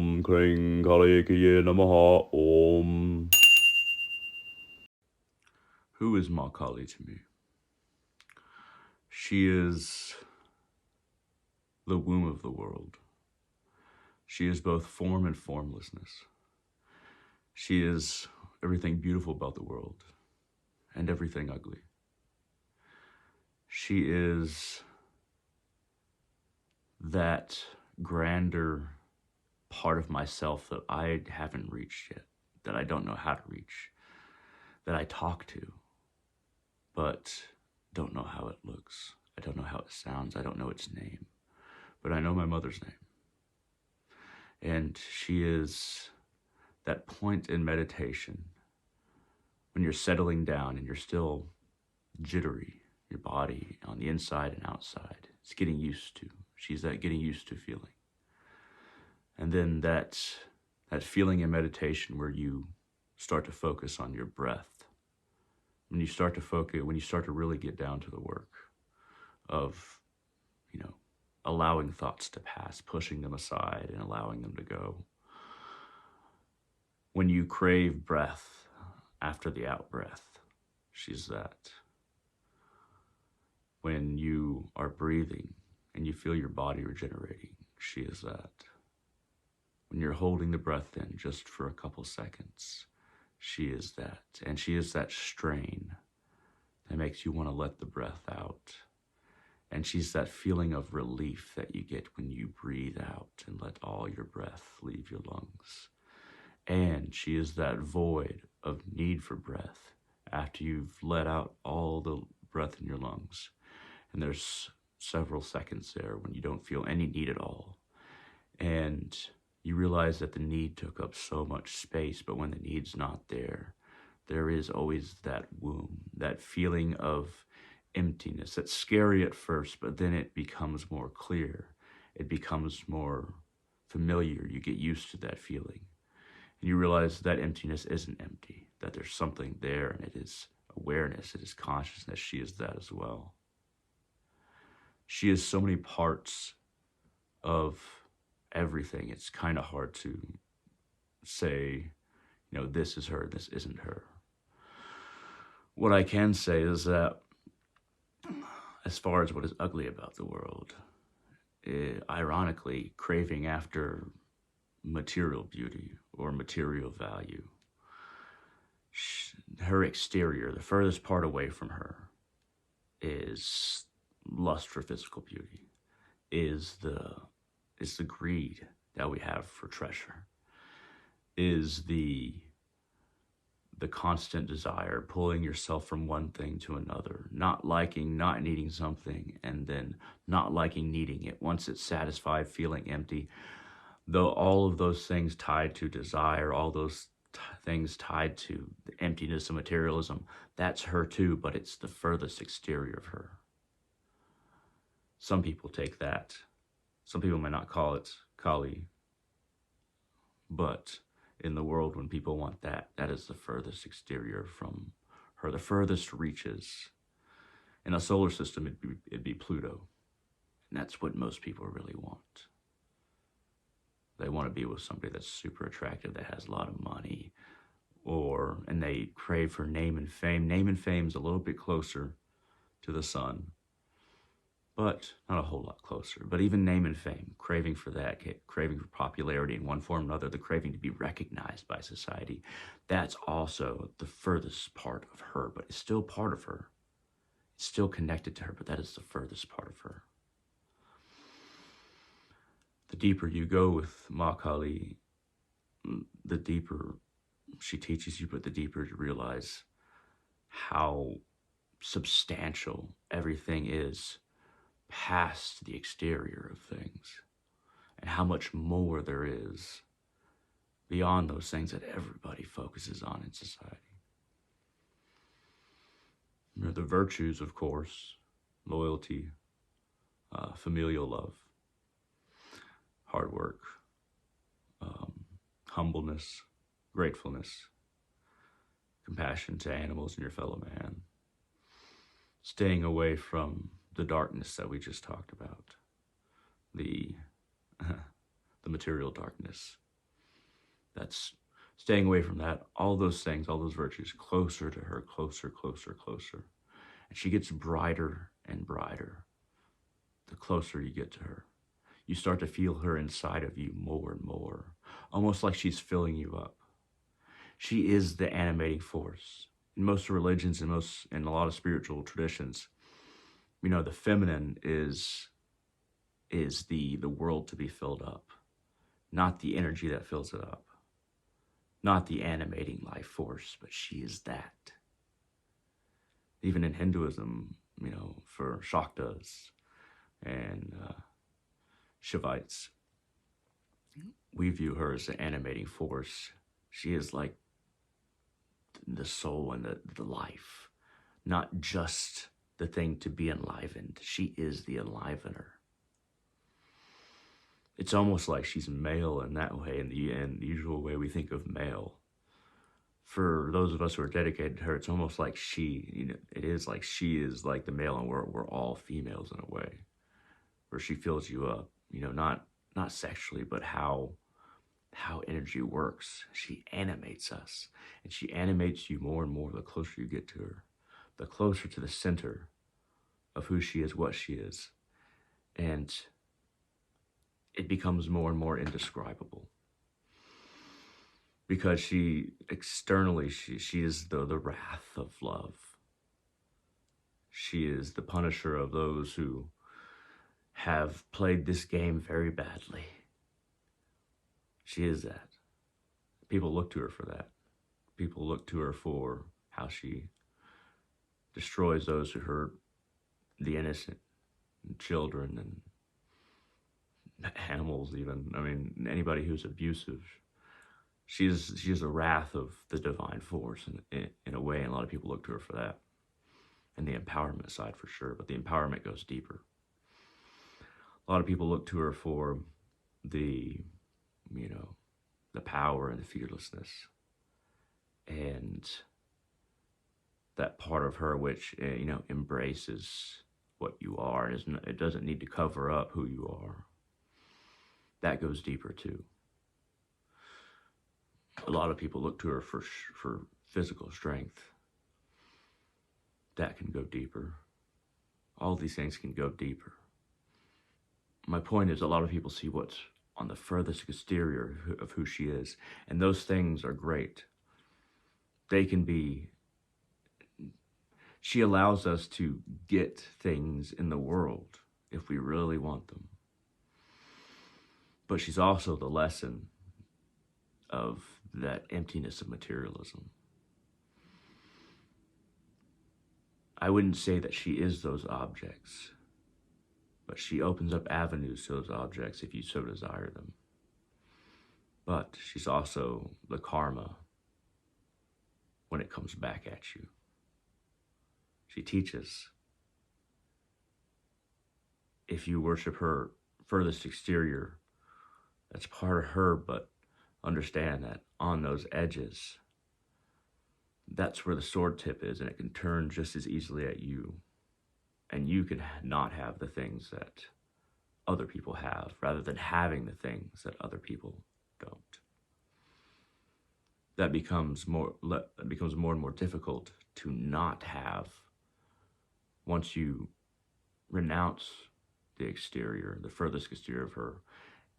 Om Kring Kali Kiye Namaha Om. Who is Ma Kali to me? She is the womb of the world. She is both form and formlessness. She is everything beautiful about the world and everything ugly. She is that grander part of myself that I haven't reached yet, that I don't know how to reach, that I talk to, but don't know how it looks. I don't know how it sounds. I don't know its name, but I know my mother's name. And she is that point in meditation when you're settling down and you're still jittery, your body on the inside and outside. It's getting used to. She's that getting used to feeling. And then that feeling in meditation where you start to focus on your breath. When you start to really get down to the work of, allowing thoughts to pass, pushing them aside and allowing them to go. When you crave breath after the out breath, she's that. When you are breathing and you feel your body regenerating, she is that. When you're holding the breath in just for a couple seconds, she is that. And she is that strain that makes you want to let the breath out. And she's that feeling of relief that you get when you breathe out and let all your breath leave your lungs. And she is that void of need for breath after you've let out all the breath in your lungs. And there's several seconds there when you don't feel any need at all. And you realize that the need took up so much space, but when the need's not there, there is always that womb, that feeling of emptiness. That's scary at first, but then it becomes more clear. It becomes more familiar. You get used to that feeling. And you realize that emptiness isn't empty, that there's something there, and it is awareness, it is consciousness. She is that as well. She is so many parts of everything. It's kind of hard to say, this is her, this isn't her. What I can say is that as far as what is ugly about the world, ironically, craving after material beauty or material value, her exterior, the furthest part away from her, is lust for physical beauty, is the greed that we have for treasure, is the constant desire, pulling yourself from one thing to another, not liking, not needing something, and then not liking, needing it. Once it's satisfied, feeling empty. Though all of those things tied to desire, all those things tied to the emptiness of materialism, that's her too, but it's the furthest exterior of her. Some people take that. Some people might not call it Kali, but in the world, when people want that, that is the furthest exterior from her, the furthest reaches. In a solar system, it'd be Pluto. And that's what most people really want. They want to be with somebody that's super attractive, that has a lot of money, and they crave for name and fame. Name and fame is a little bit closer to the sun, but not a whole lot closer. But even name and fame, craving for that, craving for popularity in one form or another, the craving to be recognized by society, that's also the furthest part of her, but it's still part of her. It's still connected to her, but that is the furthest part of her. The deeper you go with Ma Kali, the deeper she teaches you, but the deeper you realize how substantial everything is past the exterior of things, and how much more there is beyond those things that everybody focuses on in society. The virtues, of course, loyalty, familial love, hard work, humbleness, gratefulness, compassion to animals and your fellow man, staying away from the darkness that we just talked about, the material darkness, That's staying away from that. All those things, all those virtues, closer to her, closer, closer, closer. And she gets brighter and brighter the closer you get to her. You start to feel her inside of you more and more, almost like she's filling you up. She is the animating force. In most religions and in a lot of spiritual traditions, the feminine is the world to be filled up, not the energy that fills it up, not the animating life force, but she is that. Even in Hinduism, for Shaktas and Shivites, we view her as the animating force. She is like the soul and the life, not just the thing to be enlivened. She is the enlivener. It's almost like she's male in that way, in the usual way we think of male. For those of us who are dedicated to her, it's almost like it is like she is like the male, and we're all females in a way, where she fills you up, not sexually, but how energy works. She animates us, and she animates you more and more the closer you get to her, the closer to the center of who she is, what she is. And it becomes more and more indescribable. Because she externally, she is the wrath of love. She is the punisher of those who have played this game very badly. She is that. People look to her for that. People look to her for how she destroys those who hurt the innocent, and children, and animals even. Anybody who's abusive. She is the wrath of the divine force in a way, and a lot of people look to her for that. And the empowerment side for sure, but the empowerment goes deeper. A lot of people look to her for the power and the fearlessness. And that part of her which, embraces what you are. It doesn't need to cover up who you are. That goes deeper too. A lot of people look to her for physical strength. That can go deeper. All these things can go deeper. My point is, a lot of people see what's on the furthest exterior of who she is, and those things are great. They can be... She allows us to get things in the world if we really want them. But she's also the lesson of that emptiness of materialism. I wouldn't say that she is those objects, but she opens up avenues to those objects if you so desire them. But she's also the karma when it comes back at you. She teaches, if you worship her furthest exterior, that's part of her, but understand that on those edges, that's where the sword tip is, and it can turn just as easily at you. And you can not have the things that other people have, rather than having the things that other people don't. That becomes more and more difficult to not have once you renounce the exterior, the furthest exterior of her.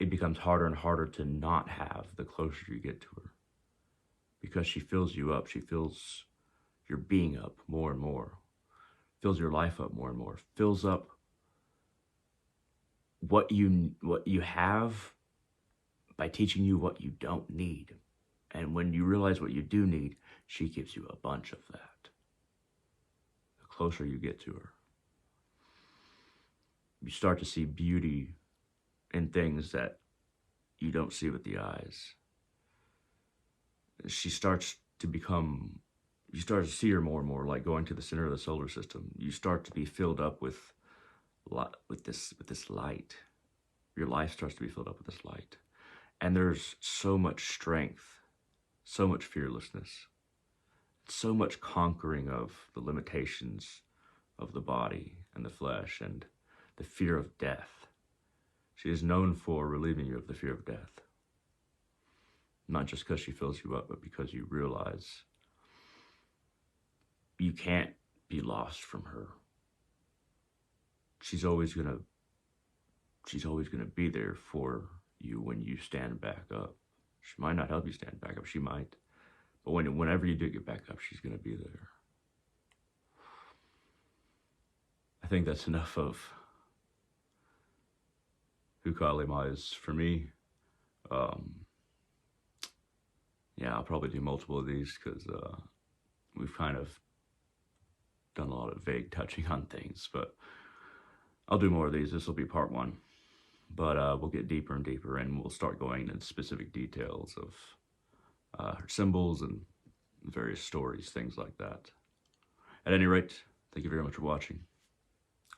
It becomes harder and harder to not have the closer you get to her. Because she fills you up. She fills your being up more and more. Fills your life up more and more. Fills up what you have by teaching you what you don't need. And when you realize what you do need, she gives you a bunch of that. The closer you get to her. You start to see beauty in things that you don't see with the eyes. She starts to become, you start to see her more and more like going to the center of the solar system. You start to be filled up with this light. Your life starts to be filled up with this light. And there's so much strength, so much fearlessness, so much conquering of the limitations of the body and the flesh and the fear of death. She is known for relieving you of the fear of death. not just because she fills you up, but because you realize you can't be lost from her. She's always gonna be there for you when you stand back up. She might not help you stand back up, she might. But whenever you do get back up, she's gonna be there. I think that's enough of who Kali Ma is for me. Yeah, I'll probably do multiple of these because we've kind of done a lot of vague touching on things, but I'll do more of these. This will be part 1, but we'll get deeper and deeper, and we'll start going into specific details of her symbols and various stories, things like that. At any rate, thank you very much for watching.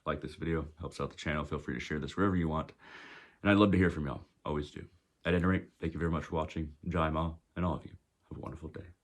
Like this video, helps out the channel. Feel free to share this wherever you want, and I'd love to hear from y'all. Always do. At any rate, thank you very much for watching. Jai Ma, and all of you, have a wonderful day.